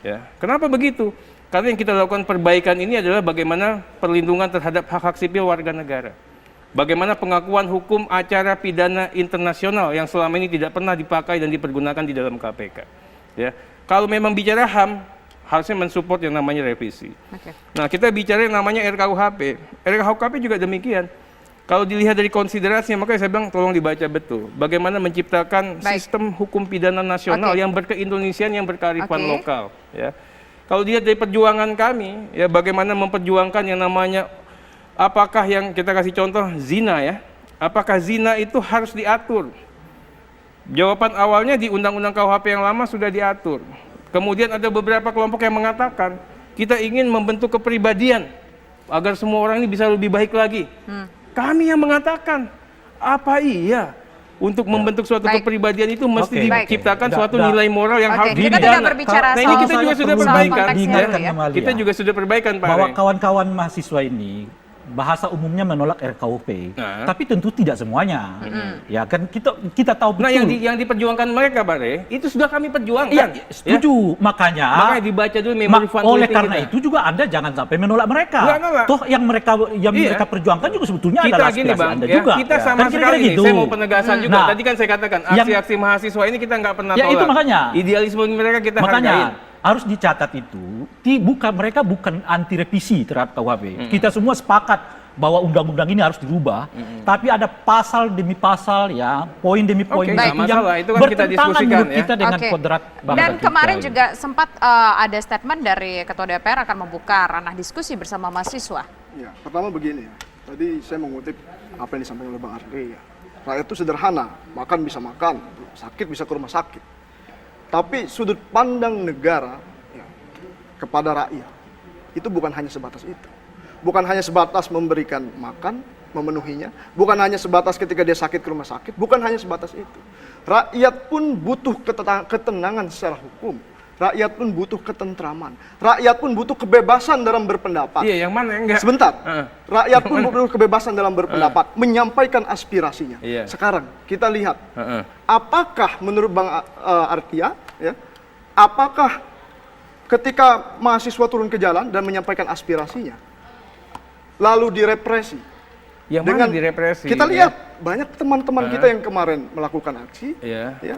Ya, kenapa begitu? Karena yang kita lakukan perbaikan ini adalah bagaimana perlindungan terhadap hak-hak sipil warga negara. Bagaimana pengakuan hukum acara pidana internasional yang selama ini tidak pernah dipakai dan dipergunakan di dalam KPK. Ya. Kalau memang bicara HAM, harusnya mensupport yang namanya revisi. Nah, kita bicara yang namanya RKUHP. RKUHP juga demikian. Kalau dilihat dari konsiderasinya, makanya saya bilang tolong dibaca betul. Bagaimana menciptakan sistem hukum pidana nasional yang berkeindonesiaan, yang berkearifan lokal. Ya. Kalau dilihat dari perjuangan kami, ya bagaimana memperjuangkan yang namanya, apakah yang kita kasih contoh zina ya, apakah zina itu harus diatur? Jawaban awalnya di Undang-Undang KUHP yang lama sudah diatur. Kemudian ada beberapa kelompok yang mengatakan kita ingin membentuk kepribadian agar semua orang ini bisa lebih baik lagi. Kami yang mengatakan apa iya untuk membentuk suatu kepribadian itu mesti diciptakan suatu nilai moral yang harus kita tidak berbicara nah ini kita juga sudah perbaikan. Kita juga sudah perbaikan Pak. Bahwa kawan-kawan mahasiswa ini bahasa umumnya menolak RKUHP, tapi tentu tidak semuanya. Ya kan kita tahu betul. Nah yang diperjuangkan mereka, Pak Re, itu sudah kami perjuangkan. Iya, setuju. Ya? Makanya dibaca dulu memori fund oleh karena kita. itu juga Anda jangan sampai menolak mereka. Nggak. Toh yang mereka perjuangkan juga sebetulnya adalah aspirasi Bang, Anda ya, juga. kita sama kan sekali gitu. Saya mau penegasan juga. Nah, tadi kan saya katakan aksi-aksi mahasiswa ini kita nggak pernah tolak. Ya itu makanya. Idealisme mereka kita hargain. Harus dicatat itu, mereka bukan anti revisi terhadap KUHP. Kita semua sepakat bahwa undang-undang ini harus dirubah, tapi ada pasal demi pasal ya, poin demi poin yang itu kan kita diskusikan ya. Kita dengan kodrat bangsa Dan kita. kemarin juga sempat ada statement dari Ketua DPR akan membuka ranah diskusi bersama mahasiswa. Ya, pertama begini ya. Tadi saya mengutip apa yang disampaikan oleh Bang Arde ya. Rakyat itu sederhana, makan bisa makan, sakit bisa ke rumah sakit. Tapi sudut pandang negara ya, kepada rakyat itu bukan hanya sebatas itu. Bukan hanya sebatas memberikan makan, memenuhinya. Bukan hanya sebatas ketika dia sakit ke rumah sakit. Bukan hanya sebatas itu. Rakyat pun butuh ketenangan secara hukum. rakyat pun butuh ketentraman, rakyat pun butuh kebebasan dalam berpendapat. Iya, yang mana yang enggak? Sebentar, rakyat pun butuh kebebasan dalam berpendapat, menyampaikan aspirasinya. Iya. Sekarang kita lihat, apakah menurut Bang Artia, ya, apakah ketika mahasiswa turun ke jalan dan menyampaikan aspirasinya, lalu direpresi? Yang mana direpresi? Kita lihat banyak teman-teman kita yang kemarin melakukan aksi, Iya. ya,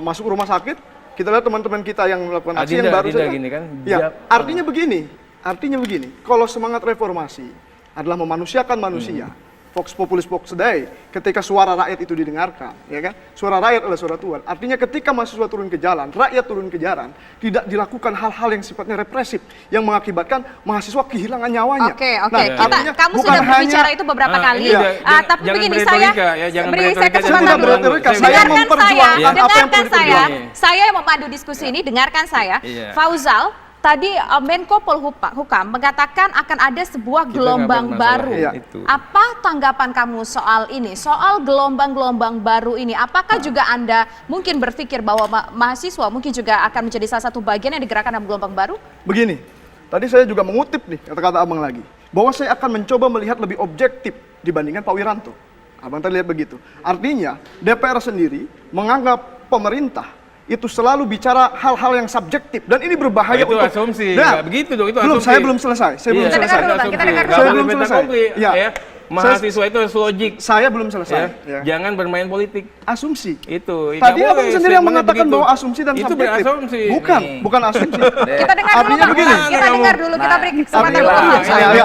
masuk rumah sakit. Kita lihat teman-teman kita yang melakukan aksi yang baru saja. Gini kan, Ya, artinya begini. Kalau semangat reformasi adalah memanusiakan manusia, Vox Populis Vox Dei, ketika suara rakyat itu didengarkan, ya kan? Suara rakyat adalah suara Tuhan. Artinya ketika mahasiswa turun ke jalan, rakyat turun ke jalan, tidak dilakukan hal-hal yang sifatnya represif, yang mengakibatkan mahasiswa kehilangan nyawanya. Oke. artinya Kamu bukan sudah berbicara itu beberapa kali. Tapi jangan begini, beretorika, saya ya, jangan beri saya beretorika, kesempatan jangan dulu. beretorika. Saya Dengarkan memperjuangkan apa yang dengarkan perlu diperjuangkan. saya yang memandu diskusi ini, dengarkan saya. Iya. Fauzal, tadi Menko Polhukam mengatakan akan ada sebuah gelombang baru. Iya. Apa tanggapan kamu soal ini? Soal gelombang-gelombang baru ini, apakah juga Anda mungkin berpikir bahwa mahasiswa mungkin juga akan menjadi salah satu bagian yang digerakkan dalam gelombang baru? Begini, tadi saya juga mengutip nih kata-kata Abang lagi, bahwa saya akan mencoba melihat lebih objektif dibandingkan Pak Wiranto. Abang tadi lihat begitu. Artinya DPR sendiri menganggap pemerintah itu selalu bicara hal-hal yang subjektif dan ini berbahaya itu untuk asumsi, Nah, nggak begitu dong, itu belum, asumsi. saya belum selesai. Saya belum Iya, selesai. dengar dulu, Bang, kita dengar dulu. Saya belum selesai. Ya. Ya. Mahasiswa itu harus logik. Saya belum selesai. Ya. Ya. Jangan bermain politik. Asumsi. Itu. Tadi nggak Abang boleh, sendiri yang statementnya mengatakan begitu. bahwa asumsi dan itu subjektif. berasumsi. Bukan asumsi. Kita dengar dulu, Artinya Bang. begini. Kita dengar dulu, kita beri kesempatan Artinya, dulu. Bang.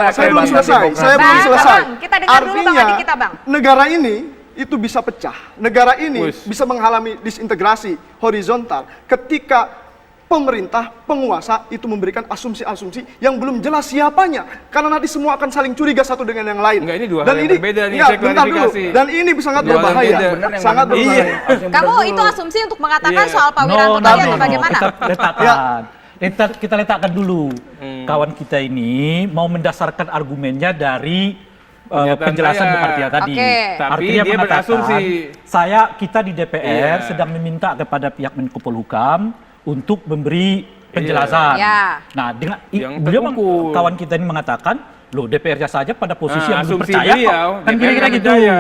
saya belum selesai. Saya belum Bang, selesai. Bang, kita dengar dulu, Bang, adik kita, Bang. Negara ini itu bisa pecah. Negara ini Wus. bisa mengalami disintegrasi horizontal ketika pemerintah, penguasa itu memberikan asumsi-asumsi yang belum jelas siapanya. Karena nanti semua akan saling curiga satu dengan yang lain. Enggak, ini dua hal yang berbeda nih, saya bentar dulu. klarifikasi. Dan ini sangat Dua hal yang berbahaya. beda. Sangat berbahaya. Kamu itu asumsi untuk mengatakan Iya. soal Pak Wiranto tadi atau bagaimana? Kita letakkan dulu. Kawan kita ini mau mendasarkan argumennya dari penjelasan saya. Bu Artia tadi. Oke. Tapi Artinya dia mengatakan, berasumsi. kita di DPR Iya. sedang meminta kepada pihak Menko Polhukam untuk memberi penjelasan. Iya. Nah, Yang beliau terukur. kawan kita ini mengatakan, loh DPR-nya saja pada posisi yang belum asumsi percaya beliau, kok. Kan DPR kira-kira nggak gitu. percaya.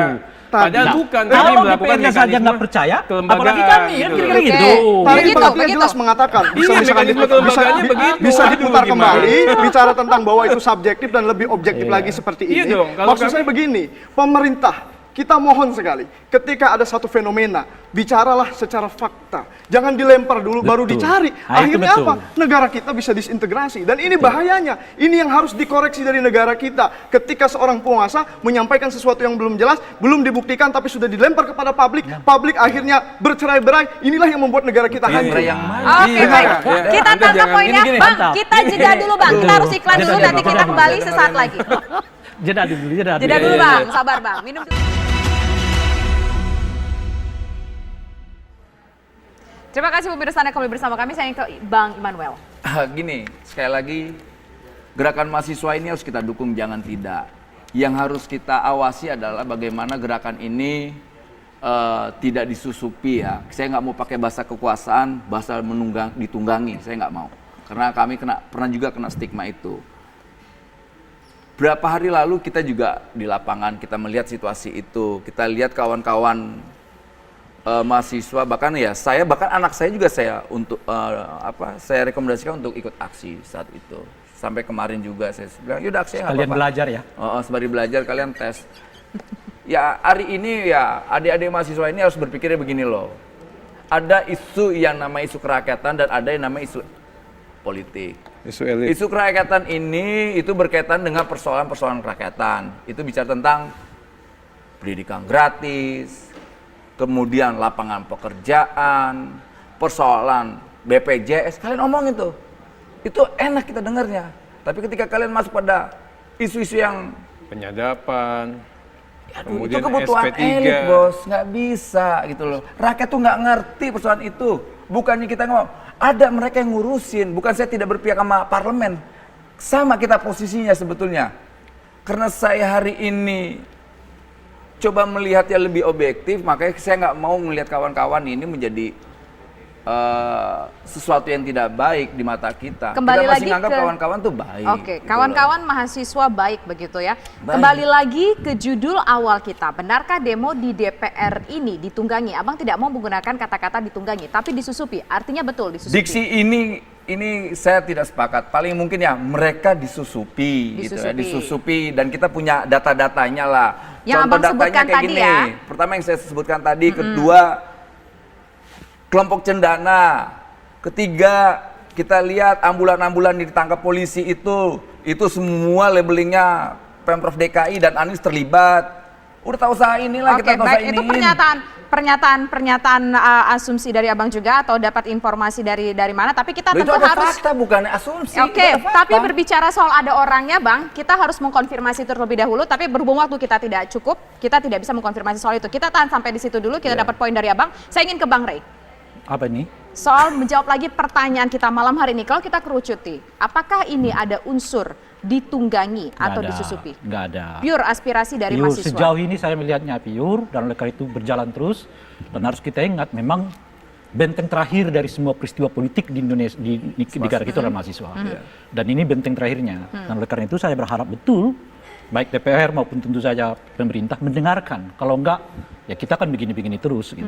Padahal Nah, bukan, kami kalau melakukan DPR-nya saja mekanisme nggak percaya, kelembagaan, apalagi kami kan gitu. kira-kira Oke. gitu. Tadi Begitu, Pak Artia begitu. jelas mengatakan Iya, misalkan mekanisme kelembagaannya begitu. bisa Aduh, diputar gimana? kembali bicara tentang bahwa itu subjektif dan lebih objektif lagi seperti Iya ini. dong, kalau Maksud kami- saya begini, pemerintah kita mohon sekali, ketika ada satu fenomena, bicaralah secara fakta. Jangan dilempar dulu baru Betul. dicari. Nah, itu Akhirnya betul. apa? Negara kita bisa disintegrasi. Dan ini bahayanya. Ini yang harus dikoreksi dari negara kita. Ketika seorang penguasa menyampaikan sesuatu yang belum jelas, belum dibuktikan, tapi sudah dilempar kepada publik, publik akhirnya bercerai-berai. Inilah yang membuat negara kita hancur. yang mana? Oke, Iya, baik. ya. Kita Anda tangkap jangan poinnya. gini, Bang, mantap. kita jeda dulu, Bang. Kita harus iklan dulu, nanti kita kembali sesaat lagi. Jeda dulu. Jeda dulu, Bang. Sabar, Bang. Minum dulu. Terima kasih pemirsa Anda kembali bersama kami. Saya ke Bang Immanuel. Gini, sekali lagi, gerakan mahasiswa ini harus kita dukung, jangan tidak. Yang harus kita awasi adalah bagaimana gerakan ini tidak disusupi ya. Saya nggak mau pakai bahasa kekuasaan, bahasa ditunggangi, saya nggak mau. Karena kami pernah juga kena stigma itu. Berapa hari lalu kita juga di lapangan, kita melihat situasi itu. Kita lihat kawan-kawan mahasiswa, bahkan anak saya juga saya rekomendasikan untuk ikut aksi saat itu. Sampai kemarin juga saya bilang, yaudah aksi nggak Kalian apa-apa. belajar ya. Sembari belajar kalian tes. Ya hari ini ya adik-adik mahasiswa ini harus berpikirnya begini loh. Ada isu yang namanya isu kerakyatan dan ada yang namanya isu politik. Isu elit. Isu kerakyatan ini itu berkaitan dengan persoalan-persoalan kerakyatan. Itu bicara tentang pendidikan gratis, kemudian lapangan pekerjaan, persoalan BPJS, kalian omong itu enak kita dengarnya. Tapi ketika kalian masuk pada isu-isu yang Penyadapan. itu Kemudian kebutuhan SP3. elit, bos, nggak bisa gitu loh. Rakyat tuh nggak ngerti persoalan itu. Bukannya kita ngomong, ada mereka yang ngurusin. Bukan saya tidak berpihak sama parlemen. Sama kita posisinya sebetulnya. Karena saya hari ini coba melihat yang lebih objektif, makanya saya nggak mau melihat kawan-kawan ini menjadi sesuatu yang tidak baik di mata kita. Kembali Kita masih lagi nganggap ke- kawan-kawan tuh baik. Oke, gitu kawan-kawan mahasiswa baik begitu ya. Baik. Kembali lagi ke judul awal kita. Benarkah demo di DPR ini ditunggangi? Abang tidak mau menggunakan kata-kata ditunggangi, tapi disusupi. Artinya betul disusupi. Diksi ini saya tidak sepakat. Paling mungkin ya mereka disusupi, gitu ya, disusupi dan kita punya data-datanya lah. Yang Contoh Abang datanya sebutkan kayak tadi gini. ya. Pertama yang saya sebutkan tadi, kedua kelompok cendana, ketiga kita lihat ambulan-ambulan yang ditangkap polisi itu semua labelingnya Pemprov DKI dan Anies terlibat. Udah tahu usaha inilah Oke, kita baik. Itu pernyataan asumsi dari Abang juga atau dapat informasi dari mana? Tapi kita Itu tentu ada harus. fakta bukan asumsi. Oke, itu ada fakta. tapi berbicara soal ada orangnya, Bang, kita harus mengkonfirmasi terlebih dahulu. Tapi berhubung waktu kita tidak cukup, kita tidak bisa mengkonfirmasi soal itu. Kita tahan sampai di situ dulu. Kita dapat poin dari Abang. Saya ingin ke Bang Rey. Apa ini? Soal menjawab lagi pertanyaan kita malam hari ini. Kalau kita kerucuti, apakah ini ada unsur ditunggangi atau disusupi? Nggak ada. Pure aspirasi dari Pure, mahasiswa. sejauh ini saya melihatnya pure dan oleh karena itu berjalan terus dan harus kita ingat memang benteng terakhir dari semua peristiwa politik di Indonesia di negara kita adalah mahasiswa. Dan ini benteng terakhirnya. Dan oleh karena itu saya berharap betul baik DPR maupun tentu saja pemerintah mendengarkan. Kalau enggak ya kita akan begini-begini terus gitu.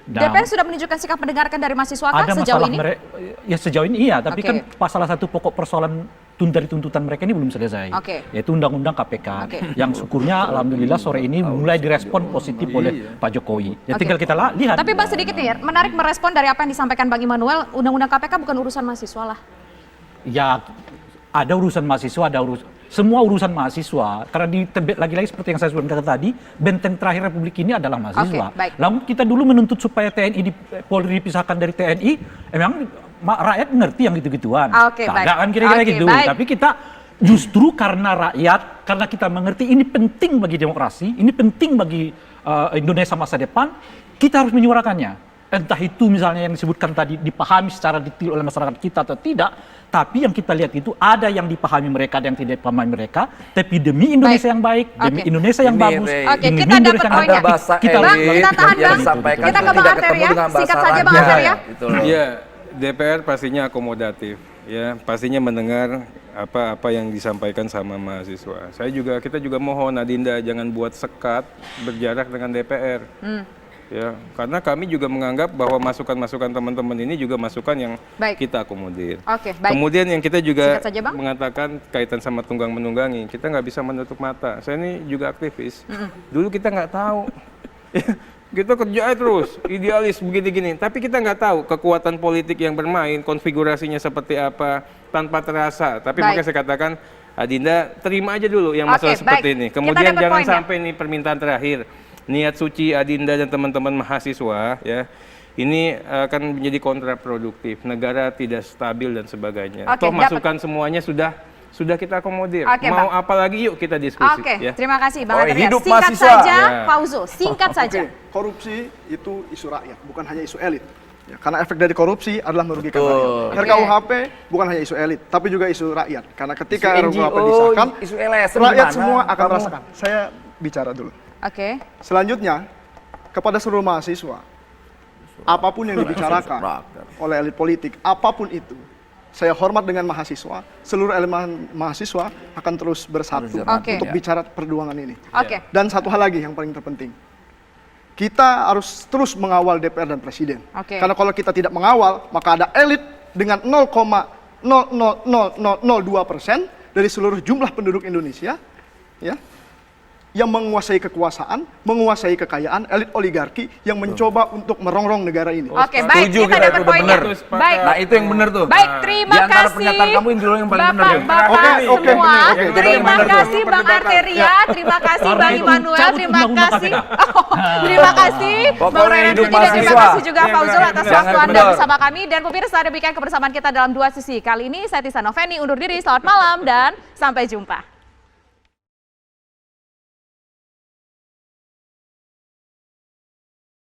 Dan DPR sudah menunjukkan sikap mendengarkan dari mahasiswa kah ada sejauh masalah ini? ya sejauh ini iya, tapi Oke. kan salah satu pokok persoalan dari tuntutan mereka ini belum selesai, Oke. yaitu undang-undang KPK, Oke. yang syukurnya alhamdulillah sore ini mulai direspon positif oleh Pak Jokowi. Ya Oke. tinggal kita lihat. Tapi Bang sedikit nih, menarik merespon dari apa yang disampaikan Bang Immanuel, undang-undang KPK bukan urusan mahasiswa lah. Ya ada urusan mahasiswa, semua urusan mahasiswa, karena lagi-lagi seperti yang saya sebutkan tadi, benteng terakhir Republik ini adalah mahasiswa. Oke, baik. Lalu kita dulu menuntut supaya Polri dipisahkan dari TNI, emang rakyat ngerti yang gitu-gituan. Oke, Kagak baik. kan kira-kira Oke, gitu. baik. Tapi kita justru karena karena kita mengerti ini penting bagi demokrasi, ini penting bagi Indonesia masa depan, kita harus menyuarakannya. Entah itu misalnya yang disebutkan tadi dipahami secara detail oleh masyarakat kita atau tidak, tapi yang kita lihat itu ada yang dipahami mereka, ada yang tidak dipahami mereka, tapi demi Indonesia yang baik, demi Oke. Indonesia yang Ini, bagus, Rey. Oke, demi kita Indonesia dapat yang poinnya. baik, bahasa kita Bang, elit kita tahan, yang Bang. disampaikan Kita ke tidak Bang Arteria. ketemu dengan Singkat bahasa saja, Bang rakyat, Arteria. gitu loh. Ya, DPR pastinya akomodatif, ya pastinya mendengar apa yang disampaikan sama mahasiswa. Kita juga mohon Adinda jangan buat sekat berjarak dengan DPR. Ya, karena kami juga menganggap bahwa masukan-masukan teman-teman ini juga masukan yang Baik. kita akomodir. Oke, baik. Kemudian yang kita juga Singkat saja, Bang. mengatakan kaitan sama tunggang menunggangi, kita nggak bisa menutup mata. Saya ini juga aktivis. Dulu kita nggak tahu. Kita kerja terus, idealis begini gini. Tapi kita nggak tahu kekuatan politik yang bermain, konfigurasinya seperti apa, tanpa terasa. Tapi Baik. makanya saya katakan, Adinda terima aja dulu yang Oke, masalah seperti baik. ini. Kita Kemudian dapat jangan poinnya. sampai ini permintaan terakhir. Niat suci Adinda dan teman-teman mahasiswa ya. Ini akan menjadi kontraproduktif. Negara tidak stabil dan sebagainya. Oke, Toh dapat. masukan semuanya sudah kita akomodir. Oke, Mau Bang. apa lagi yuk kita diskusi. Oke, Ya. terima kasih Bang Oh, Arteria. hidup Singkat mahasiswa. saja, Ya. Fauzul, singkat saja. Oke, korupsi itu isu rakyat, bukan hanya isu elit. Ya, karena efek dari korupsi adalah merugikan Betul. rakyat. RKUHP bukan hanya isu elit, tapi juga isu rakyat. Karena ketika Isu RKUHP NGO, disahkan, isu LSM rakyat gimana? semua akan Kamu- merasakan. Saya bicara dulu. Oke. Selanjutnya, kepada seluruh mahasiswa, apapun yang dibicarakan oleh elit politik, apapun itu, saya hormat dengan mahasiswa, seluruh elemen mahasiswa akan terus bersatu Oke. untuk bicara perjuangan ini. Oke. Dan satu hal lagi yang paling terpenting, kita harus terus mengawal DPR dan Presiden. Oke. Karena kalau kita tidak mengawal, maka ada elit dengan 0,00002% dari seluruh jumlah penduduk Indonesia, ya, yang menguasai kekuasaan, menguasai kekayaan, elit oligarki yang mencoba untuk merongrong negara ini. Oke, baik. Setuju Kita kita, dapat itu udah poinnya. benar. Baik. Nah, itu yang benar tuh. Baik, terima Di antara kasih. pernyataan kamu itu yang paling benar. Bapak-bapak Oke, oke, semua. benar. Oke, itu yang Terima benar tuh. kasih Bang Arteria, terima kasih Karena Bang itu Immanuel, cabut terima undang-undang kasih. KPK. Terima kasih Bang Pokoknya Renan hidup dan juga terima mahasiswa. kasih juga Fauzul atas Jangan waktu Anda kendor. bersama kami. Dan pemirsa demikian kebersamaan kita dalam Dua Sisi. Kali ini saya Tisa Noveni undur diri, selamat malam dan sampai jumpa.